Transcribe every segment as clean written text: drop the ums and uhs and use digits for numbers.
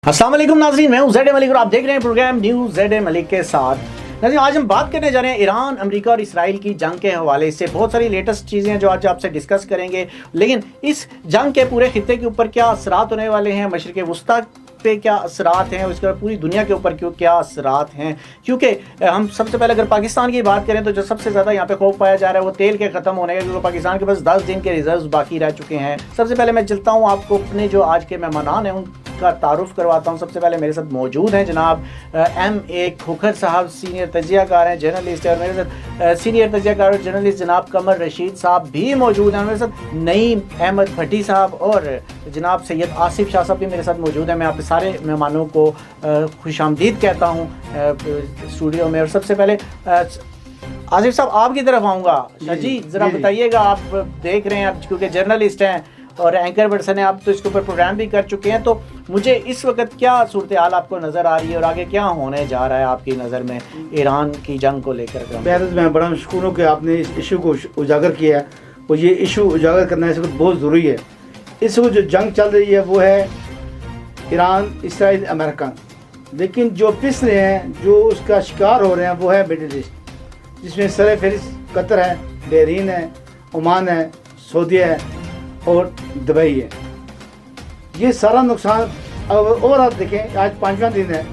अस्सलाम वालेकुम नाज़रीन, मैं हूं ज़ेड मलिक और आप देख रहे हैं प्रोग्राम न्यूज़ ज़ेड मलिक के साथ। नाज़रीन, आज हम बात करने जा रहे हैं ईरान, अमेरिका और इसराइल की जंग के हवाले से। बहुत सारी लेटेस्ट चीज़ें हैं जो आज आपसे डिस्कस करेंगे, लेकिन इस जंग के पूरे खित्ते के ऊपर क्या असरात होने वाले हैं, मशरिक़ वुस्ता पे क्या असरात हैं, उसके बाद पूरी दुनिया के ऊपर क्या असरात हैं। क्योंकि हम सबसे पहले अगर पाकिस्तान की बात करें तो जो सबसे ज़्यादा यहाँ पे खौफ पाया जा रहा है वो तेल के ख़त्म होने का, क्योंकि पाकिस्तान के पास 10 दिन के रिजर्व्स बाकी रह चुके हैं। सबसे पहले मैं चलता हूँ आपको अपने जो आज के मेहमान हैं उनका तारुफ करवाता हूँ। सबसे पहले मेरे साथ मौजूद हैं जनाब M.A. खोखर साहब, सीनियर तजियाकार हैं, जर्नलिस्ट है, और मेरे साथ सीनियर तजियाकार और जर्नलिस्ट जनाब कमर रशीद साहब भी मौजूद हैं। मेरे साथ नईम अहमद भट्टी साहब और जनाब सैयद आसिफ शाह साहब भी मेरे साथ मौजूद हैं। मैं आप सारे मेहमानों को खुशामदीद कहता हूँ स्टूडियो में। और सबसे पहले आसिफ साहब आपकी तरफ आऊँगा। जी ज़रा बताइएगा, आप देख रहे हैं, आप क्योंकि जर्नलिस्ट हैं और एंकर पर्सन है, आप तो इसके ऊपर प्रोग्राम भी कर चुके हैं, तो मुझे इस वक्त क्या सूरत हाल आपको नज़र आ रही है और आगे क्या होने जा रहा है आपकी नज़र में ईरान की जंग को लेकर? मैं बड़ा मशकूर हूँ कि आपने इस इशू को उजागर किया है और ये इशू उजागर करना इस वक्त बहुत ज़रूरी है। इस वक्त जो जंग चल रही है वो है ईरान, इसराइल, अमेरिका, लेकिन जो पिस रहे हैं, जो उसका शिकार हो रहे हैं वो है मिडिल ईस्ट, जिसमें सर फहरिस्त कतर है, बहरीन है, ओमान है, सऊदी है और दुबई है। ये सारा नुकसान और आप देखें, आज 5वां दिन है,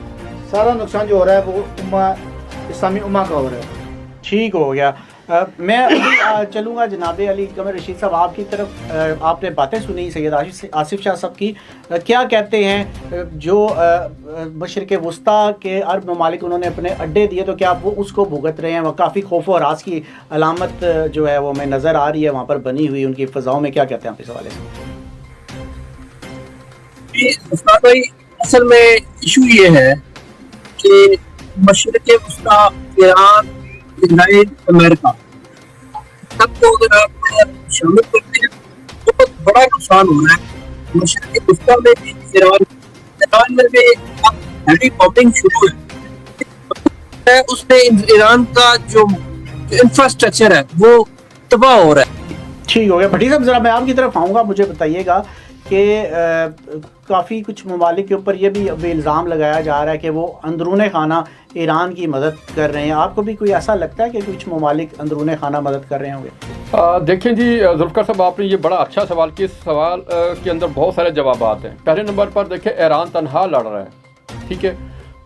सारा नुकसान जो हो रहा है वो इस्लामी उम्मा का हो रहा है। ठीक हो गया। मैं अभी चलूँगा जनाब अली कमर रशीद साहब आपकी तरफ। आपने बातें सुनी सैयद आसिफ शाह साहब की, क्या कहते हैं जो मशरिक़ वुस्ता के अरब ममालिक उन्होंने अपने अड्डे दिए, तो क्या वो उसको भुगत रहे हैं? वह काफ़ी खौफ और राज की अलामत जो है वो हमें नज़र आ रही है वहाँ पर बनी हुई उनकी फ़ज़ाओं में। क्या कहते हैं आप इस हवाले से? असल में इशू ये है कि मशरिक़ वुस्ता, ईरान, इसराइल, अमेरिका सबको अगर आप शामिल करते हैं तो बहुत बड़ा नुकसान हो रहा है। मशरिक़ वुस्ता में भी, ईरान में भी हैवी बॉम्बिंग शुरू है, उसमें ईरान का जो इंफ्रास्ट्रक्चर है वो तबाह हो रहा है। ठीक हो गया। भट्टी साहब ज़रा मैं आपकी तरफ आऊँगा, मुझे बताइएगा कि काफ़ी कुछ ममालिक के ऊपर ये भी अभी इल्ज़ाम लगाया जा रहा है कि वो अंदरूने खाना ईरान की मदद कर रहे हैं। आपको भी कोई ऐसा लगता है कि कुछ ममालिक अंदरूने खाना मदद कर रहे होंगे? देखें जी जुल्फ़िकार साहब, आपने ये बड़ा अच्छा सवाल किया। इस सवाल के अंदर बहुत सारे जवाब हैं। पहले नंबर पर देखें, ईरान तनहा लड़ रहा है, ठीक है,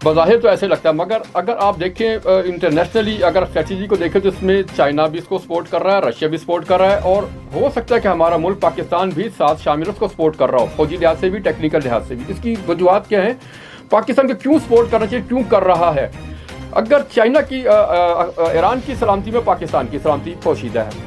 बज़ाहिर तो ऐसे लगता है, मगर अगर आप देखें इंटरनेशनली अगर स्ट्रेटजी को देखें तो इसमें चाइना भी इसको सपोर्ट कर रहा है, रशिया भी सपोर्ट कर रहा है, और हो सकता है कि हमारा मुल्क पाकिस्तान भी साथ शामिल उसको सपोर्ट कर रहा हो, फौजी लिहाज से भी, टेक्निकल लिहाज से भी। इसकी वजूहत क्या है? पाकिस्तान को क्यों सपोर्ट करना चाहिए, क्यों कर रहा है? अगर चाइना की ईरान की सलामती में पाकिस्तान की सलामती पोशीदा है।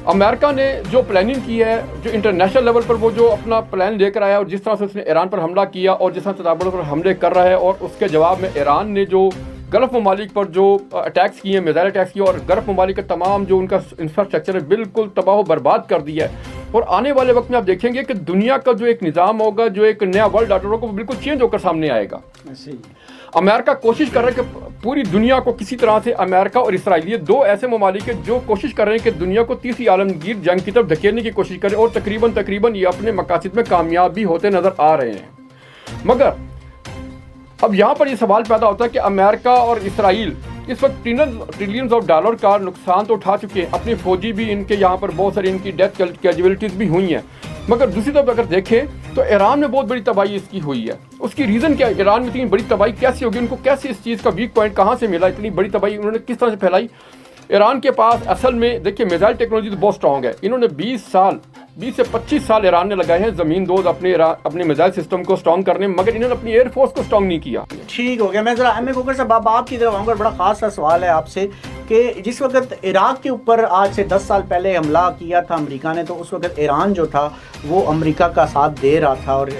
अमेरिका ने जो प्लानिंग की है, जो इंटरनेशनल लेवल पर वो जो अपना प्लान लेकर आया और जिस तरह से उसने ईरान पर हमला किया और जिस तरह से तताबड़ पर हमले कर रहा है, और उसके जवाब में ईरान ने जो गल्फ़ ममालिक पर जो अटैक्स किए, मिसाइल अटैक्स किए, और गल्फ़ ममालिक का तमाम जो उनका इंफ्रास्ट्रक्चर है बिल्कुल तबाह बर्बाद कर दिया है। और आने वाले वक्त में आप देखेंगे कि दुनिया का जो एक निज़ाम होगा, जो एक नया वर्ल्ड ऑर्डर होगा, वो बिल्कुल चेंज होकर सामने आएगा। अमेरिका कोशिश कर रहा है कि पूरी दुनिया को किसी तरह से, अमेरिका और इसराइल, ये दो ऐसे ममालिक है जो कोशिश कर रहे हैं कि दुनिया को तीसरी आलमगीर जंग की तरफ धकेलने की कोशिश करें, और तकरीबन ये अपने मकासद में कामयाब भी होते नज़र आ रहे हैं। मगर अब यहाँ पर ये सवाल पैदा होता है कि अमेरिका और इसराइल इस वक्त ट्रिलियंस ऑफ डॉलर का नुकसान तो उठा चुके हैं, अपनी फौजी भी इनके यहाँ पर बहुत सारी इनकी डेथ कैजुअलिटीज़ भी हुई हैं, मगर दूसरी तरफ अगर देखें तो ईरान में बहुत बड़ी तबाही इसकी हुई है। उसकी रीज़न क्या है? ईरान में इतनी बड़ी तबाही कैसे होगी? उनको कैसे इस चीज़ का वीक पॉइंट कहाँ से मिला? इतनी बड़ी तबाही उन्होंने किस तरह से फैलाई? ईरान के पास असल में देखिए मिसाइल टेक्नोलॉजी तो बहुत स्ट्रॉन्ग है। इन्होंने 20 से 25 साल ईरान ने लगाए हैं ज़मीन दोज अपने मिसाइल सिस्टम को स्ट्रॉन्ग करने में, मगर इन्होंने अपनी एयरफोर्स को स्ट्रॉन्ग नहीं किया। ठीक हो गया। मैं ज़रा M.A. खोखर साहब आपकी तरफ आऊँगा। बड़ा ख़ास सा सवाल है आपसे कि जिस वक्त इराक़ के ऊपर आज से 10 साल पहले हमला किया था अमेरिका ने, तो उस वक्त ईरान जो था वो अमेरिका का साथ दे रहा था। और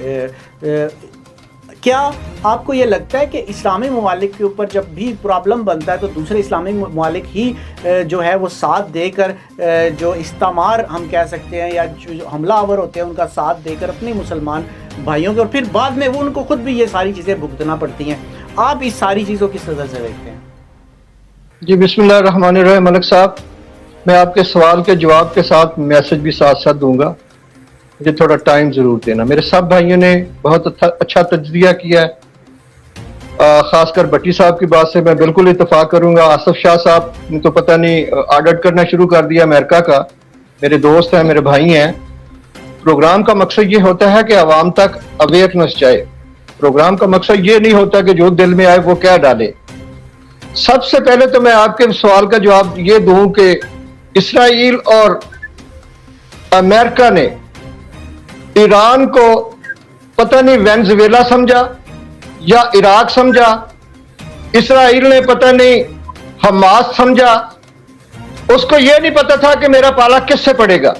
क्या आपको ये लगता है कि इस्लामी ममालिक के ऊपर जब भी प्रॉब्लम बनता है तो दूसरे इस्लामी ममालिक ही जो है वो साथ देकर, जो इस्तेमार हम कह सकते हैं, या जो हमलावर होते हैं उनका साथ देकर अपने मुसलमान भाइयों के, और फिर बाद में वो उनको खुद भी ये सारी चीज़ें भुगतना पड़ती हैं? आप इस सारी चीज़ों किस नज़र से देखते हैं? जी बिस्मिल्लाहिर्रहमानिर्रहीम। मलिक साहब, मैं आपके सवाल के जवाब के साथ मैसेज भी साथ साथ दूंगा। मुझे थोड़ा टाइम ज़रूर देना। मेरे सब भाइयों ने बहुत अच्छा तजज़िया किया है, खासकर भट्टी साहब की बात से मैं बिल्कुल इत्तेफाक करूंगा। आसिफ शाह साहब ने तो पता नहीं ऑडिट करना शुरू कर दिया अमेरिका का। मेरे दोस्त हैं, मेरे भाई हैं। प्रोग्राम का मकसद ये होता है कि आवाम तक अवेयरनेस जाए। प्रोग्राम का मकसद ये नहीं होता कि जो दिल में आए वो क्या डाले। सबसे पहले तो मैं आपके सवाल का जवाब ये दूं कि इसराइल और अमेरिका ने ईरान को पता नहीं वेनेजुएला समझा या इराक समझा, इसराइल ने पता नहीं हमास समझा, उसको यह नहीं पता था कि मेरा पाला किससे पड़ेगा।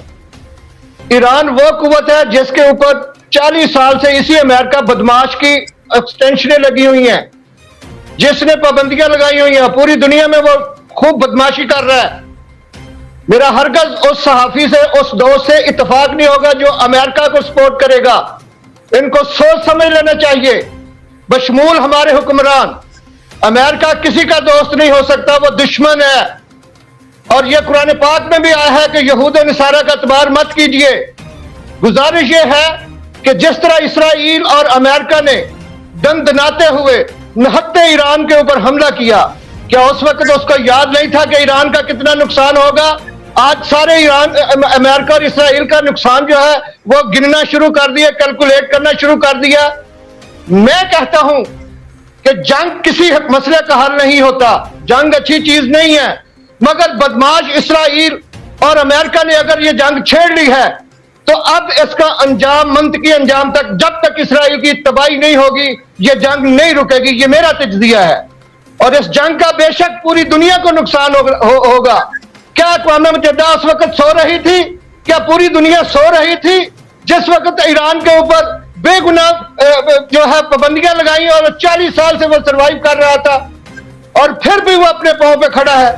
ईरान वो कुव्वत है जिसके ऊपर 40 साल से इसी अमेरिका बदमाश की एक्सटेंशनें लगी हुई हैं, जिसने पाबंदियां लगाई हुई हैं। पूरी दुनिया में वो खूब बदमाशी कर रहा है। मेरा हरगज उस सहाफी से, उस दोस्त से इत्तेफाक नहीं होगा जो अमेरिका को सपोर्ट करेगा। इनको सोच समझ लेना चाहिए, बशमूल हमारे हुक्मरान। अमेरिका किसी का दोस्त नहीं हो सकता, वो दुश्मन है। और यह कुरान पाक में भी आया है कि यहूद नसारा का एतबार मत कीजिए। गुजारिश यह है कि जिस तरह इसराइल और अमेरिका ने दंदनाते हुए नहत्ते ईरान के ऊपर हमला किया, क्या उस वक्त उसको याद नहीं था कि ईरान का कितना नुकसान होगा? आज सारे ईरान, अमेरिका और इसराइल का नुकसान जो है वो गिनना शुरू कर दिया, कैलकुलेट करना शुरू कर दिया। मैं कहता हूं कि जंग किसी मसले का हल नहीं होता, जंग अच्छी चीज नहीं है, मगर बदमाश इसराइल और अमेरिका ने अगर ये जंग छेड़ ली है तो अब इसका अंजाम, मंतकी अंजाम तक, जब तक इसराइल की तबाही नहीं होगी ये जंग नहीं रुकेगी। ये मेरा तजदिया है। और इस जंग का बेशक पूरी दुनिया को नुकसान होगा। क्या अक़वाम मुत्तहिदा उस वक्त सो रही थी? क्या पूरी दुनिया सो रही थी जिस वक्त ईरान के ऊपर बेगुनाह जो है पाबंदियां लगाई और 40 साल से वो सरवाइव कर रहा था और फिर भी वो अपने पांव पे खड़ा है?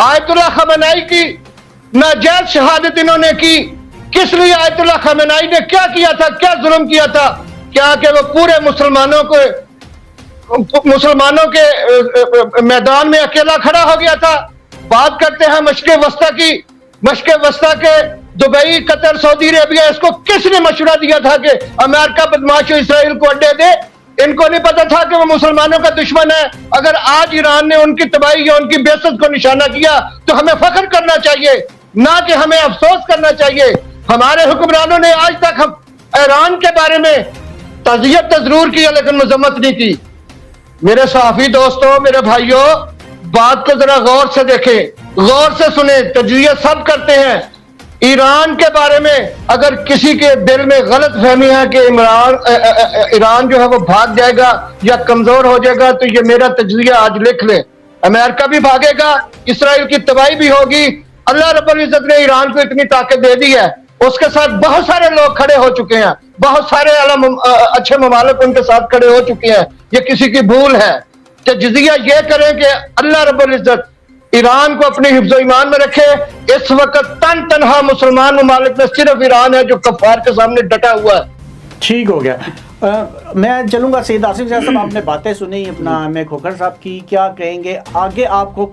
आयतुल्लाह खमेनी की नाजायज शहादत इन्होंने की। किस लिए? आयतुल्लाह खमेनी ने क्या किया था, क्या जुल्म किया था? क्या कि वो पूरे मुसलमानों के मैदान में अकेला खड़ा हो गया था? बात करते हैं मशक़े वस्ता की। मशक़े वस्ता के दुबई, कतर, सऊदी अरेबिया, इसको किसने मशवरा दिया था कि अमेरिका बदमाश इसराइल को अड्डे दे? इनको नहीं पता था कि वो मुसलमानों का दुश्मन है। अगर आज ईरान ने उनकी तबाही या उनकी बेइज्जत को निशाना किया तो हमें फख्र करना चाहिए, ना कि हमें अफसोस करना चाहिए। हमारे हुक्मरानों ने आज तक हम ईरान के बारे में तज़ियत तो जरूर किया लेकिन मजम्मत नहीं की। मेरे सहाफी दोस्तों, मेरे भाइयों, बात को जरा गौर से देखें, गौर से सुने। तजजिया सब करते हैं। ईरान के बारे में अगर किसी के दिल में गलत फहमी है कि ईरान जो है वो भाग जाएगा या कमजोर हो जाएगा, तो ये मेरा तजजिया आज लिख ले। अमेरिका भी भागेगा, इसराइल की तबाही भी होगी। अल्लाह रब्बुल इज्जत ने ईरान को इतनी ताकत दे दी है, उसके साथ बहुत सारे लोग खड़े हो चुके हैं, बहुत सारे अच्छे ममालिक उनके साथ खड़े हो चुके हैं। ये किसी की भूल है। तजजिया ये करें कि अल्लाह रब्बुल इज्जत ईरान को अपने हिफ्ज़ो ईमान में रखे। इस वक्त तनहा मुसलमान ममालिक में सिर्फ ईरान है जो कफ़ार के सामने डटा हुआ है। ठीक हो गया। मैं चलूंगा सैयद आसिफ शाह साहब, आपने बातें सुनी अपना मैं खोखर साहब की, क्या कहेंगे आगे? आपको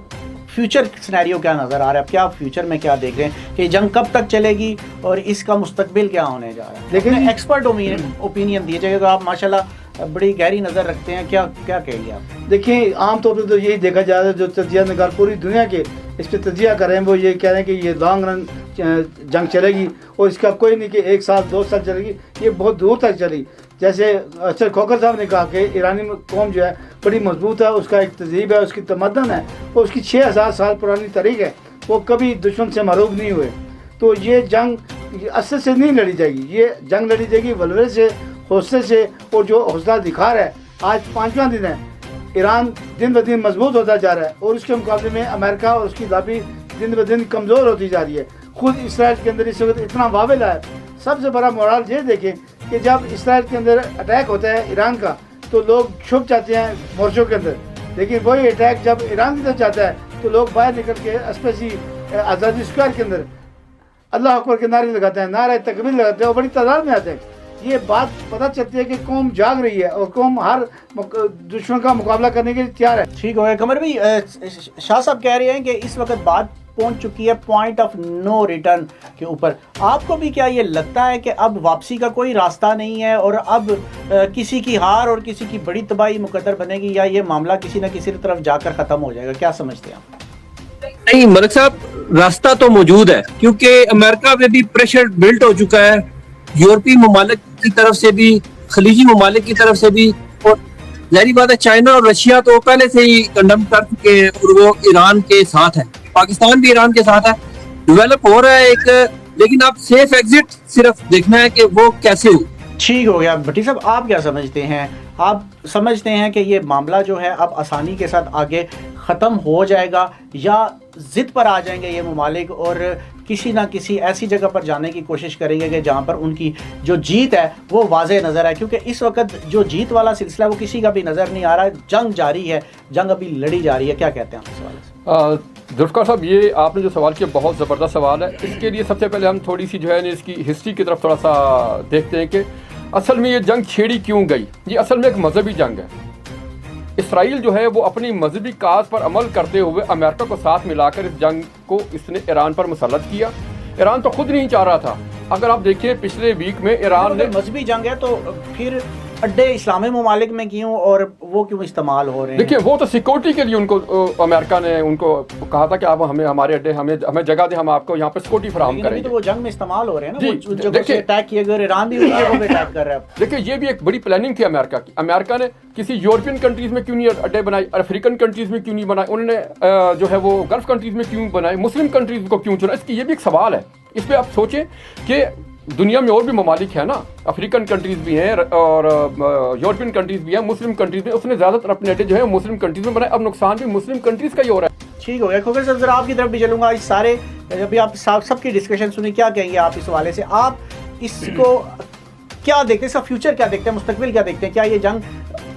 फ्यूचर सिनेरियो क्या नज़र आ रहा है? क्या फ्यूचर में क्या देख रहे हैं कि जंग कब तक चलेगी और इसका मुस्तकबिल क्या होने जा रहा है? लेकिन एक्सपर्ट ओपिनियन दीजिएगा। आप माशाल्लाह बड़ी गहरी नज़र रखते हैं, क्या क्या कहेंगे आप? देखिए, आमतौर पर तो यही देखा जा रहा है, जो तजिया निगार पूरी दुनिया के इस पर तजिया कर रहे हैं, वो ये कह रहे हैं कि ये लॉन्ग रन जंग चलेगी और इसका कोई नहीं कि 1 साल 2 साल चलेगी, ये बहुत दूर तक चली। जैसे अक्सर खोखर साहब ने कहा कि ईरानी कौम जो है बड़ी मजबूत है, उसका एक तहजीब है, उसकी तमद्दन है और उसकी 6000 साल पुरानी तारीख है, वो कभी दुश्मन से मरूब नहीं हुए। तो ये जंग असर से नहीं लड़ी जाएगी, ये जंग लड़ी जाएगी वलवे से, हौसले से। और जो हौसला दिखा रहा है, आज 5वां दिन है, ईरान दिन ब दिन मजबूत होता जा रहा है और उसके मुकाबले में अमेरिका और उसकी लॉबी दिन ब दिन कमज़ोर होती जा रही है। खुद इसराइल के अंदर इस वक्त इतना वावेला है। सबसे बड़ा मोराल ये देखें कि जब इसराइल के अंदर अटैक होता है ईरान का, तो लोग छुप जाते हैं मोर्चों के अंदर, लेकिन वही अटैक जब ईरान की तरफ जाता है तो लोग बाहर निकल के स्पेशली आज़ादी स्क्वायर के अंदर अल्लाह अकबर के नारे लगाते हैं, नारे तकबीर लगाते हैं और बड़ी तादाद में आते हैं। ये बात पता चलती है कि कौम जाग रही है और कौम हर दुश्मन का मुकाबला करने के लिए तैयार है। ठीक हो गया। कमर भाई, शाह साहब कह रहे हैं कि इस वक्त बात पहुंच चुकी है पॉइंट ऑफ नो रिटर्न के ऊपर। आपको भी क्या ये लगता है कि अब वापसी का कोई रास्ता नहीं है और अब किसी की हार और किसी की बड़ी तबाही मुकद्दर बनेगी, या ये मामला किसी न किसी तरफ जाकर ख़त्म हो जाएगा? क्या समझते हैं आप? नहीं मलिक साहब, रास्ता तो मौजूद है, क्योंकि अमेरिका में भी प्रेशर बिल्ट हो चुका है, यूरोपीय ममालिक की तरफ से भी, खलीजी ममालिक की तरफ से भी, और जाहिर बात है चाइना और रशिया तो पहले से ही कंडम कर चुके हैं और वो ईरान के साथ है, पाकिस्तान भी ईरान के साथ है, डेवलप हो रहा है एक, लेकिन आप सेफ एग्जिट सिर्फ देखना है कि वो कैसे हो। ठीक हो गया। भट्टी साहब, आप क्या समझते हैं? आप समझते हैं कि ये मामला जो है अब आसानी के साथ आगे ख़त्म हो जाएगा, या ज़िद पर आ जाएंगे ये ममालिक और किसी ना किसी ऐसी जगह पर जाने की कोशिश करेंगे कि जहाँ पर उनकी जो जीत है वो वाज़ेह नज़र आए? क्योंकि इस वक्त जो जीत वाला सिलसिला वो किसी का भी नज़र नहीं आ रहा है, जंग जारी है, जंग अभी लड़ी जा रही है। क्या कहते हैं आप इस सवाल से? जुल्फ़िकार साहब, ये आपने जो सवाल किया बहुत ज़बरदस्त सवाल है। इसके लिए सबसे पहले हम थोड़ी सी जो है इसकी हिस्ट्री की तरफ थोड़ा सा देखते हैं कि असल में ये जंग छेड़ी क्यों गई। ये असल में एक मजहबी जंग है। इसराइल जो है वो अपनी मजहबी काज पर अमल करते हुए अमेरिका को साथ मिलाकर इस जंग को इसने ईरान पर मुसल्लत किया। ईरान तो खुद नहीं चाह रहा था। अगर आप देखिए पिछले वीक में ईरान ने, मजहबी जंग है तो फिर अड्डे इस्लामी ममालिक में क्यों और वो क्यों इस्तेमाल हो रहे हैं? देखिए वो तो सिक्योरिटी के लिए उनको अमेरिका ने उनको कहा था कि आप हमें हमारे अड्डे हमें जगह दें, हम आपको यहाँ पे सिक्योरिटी फराहम करेंगे। तो वो जंग में इस्तेमाल हो रहे हैं ना, जी, वो जगह से अटैक किए गए, ईरान भी उन जगहों पे अटैक कर रहा है। देखिए ये भी एक बड़ी प्लानिंग थी अमेरिका की। अमेरिका ने किसी यूरोपियन कंट्रीज में क्यों नहीं अड्डे बनाए, अफ्रीकन कंट्रीज में क्यों नहीं बनाए, उन्होंने जो है वो गल्फ कंट्रीज में क्यों बनाए, मुस्लिम कंट्रीज को क्यों चुना? इसकी ये भी एक सवाल है। इस पर आप सोचें कि दुनिया में और भी ममालिक है ना, अफ्रीकन कंट्रीज भी हैं और यूरोपियन कंट्रीज भी हैं, मुस्लिम कंट्रीज भी। उसने ज़्यादातर अपने अड्डे जो है मुस्लिम कंट्रीज में बनाए। अब नुकसान भी मुस्लिम कंट्रीज का ही हो रहा है। ठीक हो गया। खोखर साहब, जरा आपकी तरफ भी चलूंगा। इस सारे अभी आप सबकी डिस्कशन सुनी, क्या कहेंगे आप इस हवाले से? आप इसको क्या देखते हैं, इसका फ्यूचर क्या देखते हैं, मुस्तकबिल क्या देखते हैं? क्या ये जंग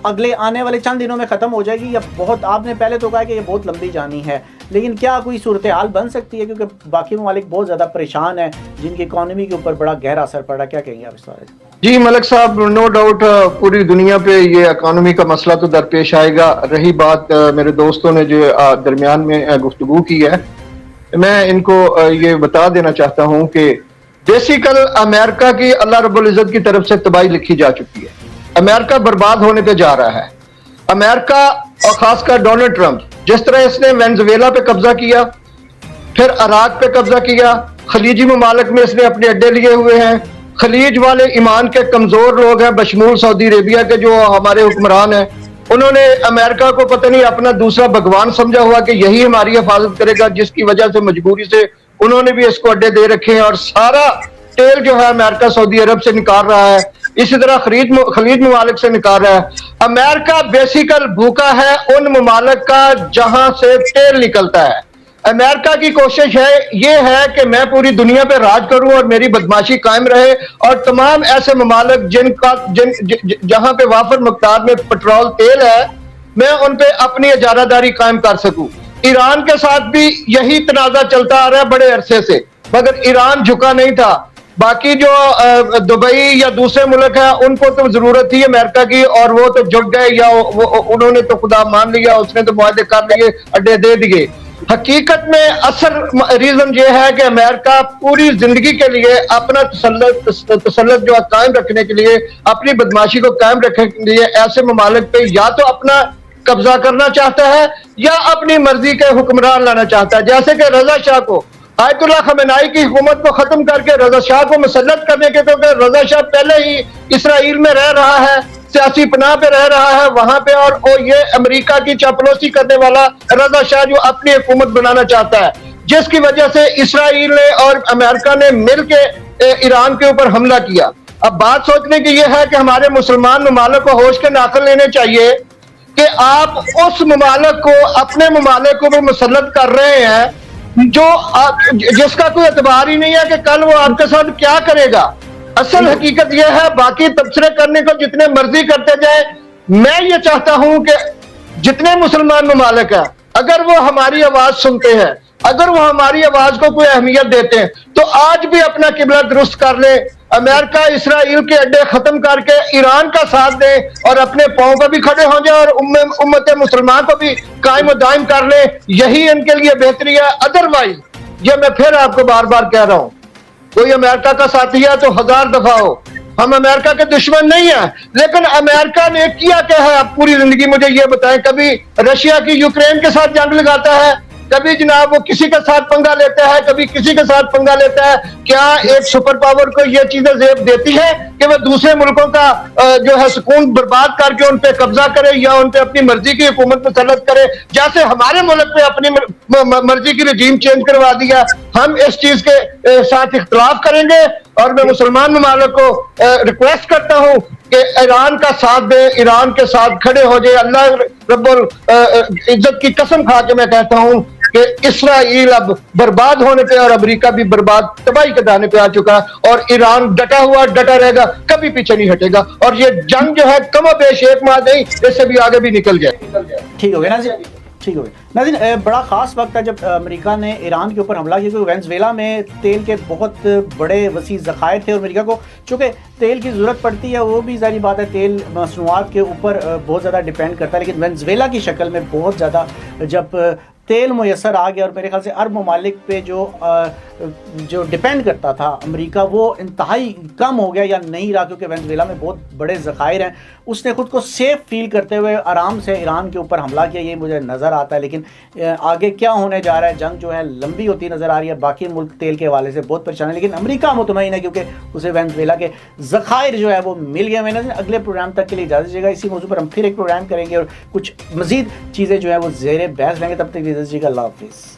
अगले आने वाले चंद दिनों में ख़त्म हो जाएगी, या बहुत, आपने पहले तो कहा कि ये बहुत लंबी जानी है, लेकिन क्या कोई सूरत हाल बन सकती है? क्योंकि बाकी ममालिक बहुत ज़्यादा परेशान हैं, जिनकी इकॉनमी के ऊपर बड़ा गहरा असर पड़ रहा है। क्या कहेंगे आप इस बारे में? जी मलिक साहब, नो डाउट पूरी दुनिया पे ये इकॉनमी का मसला तो दरपेश आएगा। रही बात मेरे दोस्तों ने जो दरमियान में गुफ्तगू की है, मैं इनको ये बता देना चाहता हूँ कि बेसिकल अमेरिका की अल्लाह रब्बुल इज़्ज़त की तरफ से तबाही लिखी जा चुकी है। अमेरिका बर्बाद होने पे जा रहा है। अमेरिका और खासकर डोनाल्ड ट्रंप, जिस तरह इसने वेनेजुएला पे कब्जा किया, फिर इराक पे कब्जा किया, खलीजी ममालिक में इसने अपने अड्डे लिए हुए हैं। खलीज वाले ईमान के कमजोर लोग हैं, बशमूल सऊदी अरेबिया के जो हमारे हुक्मरान हैं, उन्होंने अमेरिका को पता नहीं अपना दूसरा भगवान समझा हुआ कि यही हमारी हिफाजत करेगा, जिसकी वजह से मजबूरी से उन्होंने भी इसको अड्डे दे रखे हैं और सारा तेल जो है अमेरिका सऊदी अरब से निकाल रहा है, इसी तरह खलीज ममालिक से निकाल रहा है। अमेरिका बेसिकल भूखा है उन ममालिक का जहां से तेल निकलता है। अमेरिका की कोशिश ये है कि मैं पूरी दुनिया पे राज करूं और मेरी बदमाशी कायम रहे, और तमाम ऐसे ममालिक जहां पे वाफर मकदार में पेट्रोल तेल है, मैं उन पे अपनी इजारादारी कायम कर सकूं। ईरान के साथ भी यही तनाजा चलता आ रहा है बड़े अरसे से, मगर ईरान झुका नहीं था। बाकी जो दुबई या दूसरे मुल्क है उनको तो जरूरत थी अमेरिका की, और वो तो झुक गए, या उन्होंने तो खुदा मान लिया, उसने तो मुआहदे कर लिए, अड्डे दे दिए। हकीकत में असल रीजन ये है कि अमेरिका पूरी जिंदगी के लिए अपना तसल्लुत जो कायम रखने के लिए, अपनी बदमाशी को कायम रखने के लिए ऐसे ममालिक पे या तो अपना कब्जा करना चाहता है या अपनी मर्जी के हुक्मरान लाना चाहता है। जैसे कि रजा शाह को, आयतुल्लाह खमेनाई की हुकूमत को खत्म करके रजा शाह को मुसल्लत करने के, क्योंकि रजा शाह पहले ही इसराइल में रह रहा है, सियासी पनाह पे रह रहा है वहां पे, और ये अमेरिका की चापलूसी करने वाला रजा शाह जो अपनी हुकूमत बनाना चाहता है, जिसकी वजह से इसराइल ने और अमेरिका ने मिलकर ईरान के ऊपर हमला किया। अब बात सोचने की यह है कि हमारे मुसलमान ममालिक को होश के नाखुन लेने चाहिए कि आप उस ममालिक को, अपने ममालिक को वो मुसल्लत कर रहे हैं जिसका कोई एतबार ही नहीं है कि कल वो आपके साथ क्या करेगा। असल हकीकत यह है, बाकी तबसरे करने को जितने मर्जी करते जाए, मैं ये चाहता हूं कि जितने मुसलमान ममालिक हैं, अगर वो हमारी आवाज सुनते हैं, अगर वो हमारी आवाज को कोई अहमियत देते हैं, तो आज भी अपना किबला दुरुस्त कर ले, अमेरिका इसराइल के अड्डे खत्म करके ईरान का साथ दे और अपने पांव पर भी खड़े हो जाए और उम्मत मुसलमान को भी कायम दायम कर ले। यही इनके लिए बेहतरी है। अदरवाइज ये मैं फिर आपको बार बार कह रहा हूं, कोई अमेरिका का साथी है तो 1000 दफा हो, हम अमेरिका के दुश्मन नहीं है, लेकिन अमेरिका ने किया क्या है आप पूरी जिंदगी मुझे ये बताएं। कभी रशिया की यूक्रेन के साथ जंग लगाता है, कभी जनाब वो किसी के साथ पंगा लेता है, कभी किसी के साथ पंगा लेता है। क्या एक सुपर पावर को ये चीजें जेब देती है कि वह दूसरे मुल्कों का जो है सुकून बर्बाद करके उन पे कब्जा करे या उन पे अपनी मर्जी की हुकूमत मुसल्लत करे, जैसे हमारे मुल्क पे अपनी मर्जी की रजीम चेंज करवा दिया। हम इस चीज के साथ इख्तलाफ करेंगे और मैं मुसलमान ममालिक को रिक्वेस्ट करता हूं कि ईरान का साथ दे, ईरान के साथ खड़े हो जाए। अल्लाह रब्बुल इज्जत की कसम खा के मैं कहता हूं कि इसराइल अब बर्बाद होने पे और अमेरिका भी बर्बाद तबाही के दाने पे आ चुका है और ईरान डटा हुआ डटा रहेगा, कभी पीछे नहीं हटेगा। और ये जंग जो है कमोबेश 1 माह नहीं, इससे भी आगे भी निकल जाए। ठीक हो गया ना जी, ठीक हो गया नाज़रीन। बड़ा ख़ास वक्त है जब अमेरिका ने ईरान के ऊपर हमला किया, क्योंकि वेनेजुएला में तेल के बहुत बड़े वसी ज़खायर थे और अमेरिका को चूँकि तेल की ज़रूरत पड़ती है, वो भी ज़ाहिर बात है तेल मसनूआत के ऊपर बहुत ज़्यादा डिपेंड करता है। लेकिन वेनेजुएला की शक्ल में बहुत ज़्यादा जब तेल मुयसर आ गया और मेरे ख्याल से अरब ममालिक पे जो डिपेंड करता था अमेरिका, वो इंतहाई कम हो गया या नहीं रहा, क्योंकि वेनेजुएला में बहुत बड़े ज़खायर हैं। उसने ख़ुद को सेफ फील करते हुए आराम से ईरान के ऊपर हमला किया, ये मुझे नज़र आता है। लेकिन आगे क्या होने जा रहा है, जंग जो है लंबी होती नज़र आ रही है। बाकी मुल्क तेल के हवाले से बहुत परेशान है, लेकिन अमेरिका मुतमईन है क्योंकि उसे वेनेजुएला के ज़खायर जो है वो मिल गए। मैंने अगले प्रोग्राम तक के लिए इजाज़त दीजिएगा। इसी मौजू पर हम फिर एक प्रोग्राम करेंगे और कुछ मज़ीद चीज़ें जो है वो ज़ेर बहस रहेंगे। तब तक इजाज़त दीजिएगा। अल्लाह हाफ़िज़।